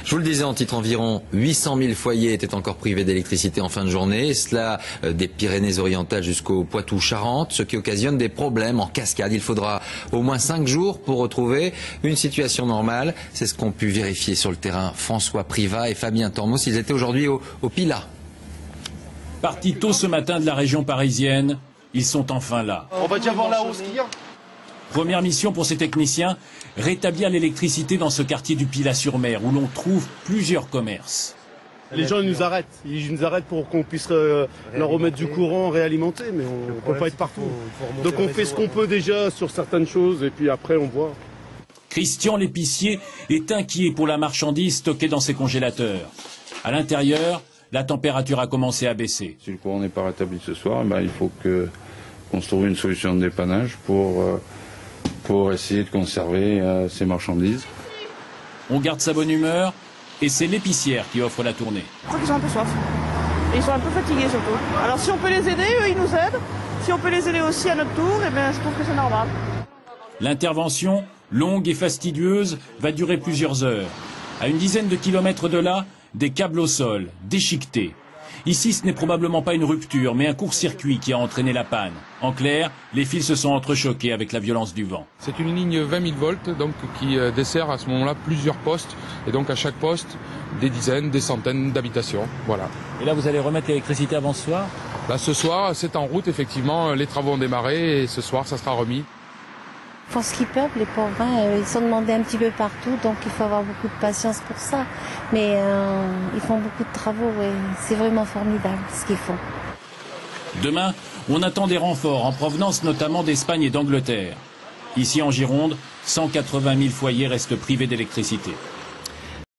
Je vous le disais en titre, environ 800 000 foyers étaient encore privés d'électricité en fin de journée, cela des Pyrénées-Orientales jusqu'au Poitou-Charentes, ce qui occasionne des problèmes en cascade. Il faudra au moins 5 jours pour retrouver une situation normale. C'est ce qu'ont pu vérifier sur le terrain François Privat et Fabien Tormos. Ils étaient aujourd'hui au Pilat. Partis tôt ce matin de la région parisienne, ils sont enfin là. On va déjà voir la hausse qu'il y a. Première mission pour ces techniciens, rétablir l'électricité dans ce quartier du Pilat-sur-Mer où l'on trouve plusieurs commerces. Les gens ils nous arrêtent pour qu'on puisse leur remettre du courant, réalimenter, mais on ne peut pas être partout. Donc on fait ce qu'on peut déjà sur certaines choses et puis après on voit. Christian l'épicier est inquiet pour la marchandise stockée dans ses congélateurs. À l'intérieur, la température a commencé à baisser. Si le courant n'est pas rétabli ce soir, il faut qu'on se trouve une solution de dépannage pour essayer de conserver ces marchandises. On garde sa bonne humeur et c'est l'épicière qui offre la tournée. Je crois qu'ils ont un peu soif. Et ils sont un peu fatigués surtout. Alors si on peut les aider, eux ils nous aident. Si on peut les aider aussi à notre tour, je trouve que c'est normal. L'intervention, longue et fastidieuse, va durer plusieurs heures. À une dizaine de kilomètres de là, des câbles au sol, déchiquetés. Ici, ce n'est probablement pas une rupture, mais un court-circuit qui a entraîné la panne. En clair, les fils se sont entrechoqués avec la violence du vent. C'est une ligne 20 000 volts donc, qui dessert à ce moment-là plusieurs postes. Et donc à chaque poste, des dizaines, des centaines d'habitations. Voilà. Et là, vous allez remettre l'électricité avant ce soir ? Là, ce soir, c'est en route, effectivement. Les travaux ont démarré et ce soir, ça sera remis. Ils font ce qu'ils peuvent, les pauvres. Ils sont demandés un petit peu partout, donc il faut avoir beaucoup de patience pour ça. Mais ils font beaucoup de travaux et c'est vraiment formidable ce qu'ils font. Demain, on attend des renforts en provenance notamment d'Espagne et d'Angleterre. Ici en Gironde, 180 000 foyers restent privés d'électricité.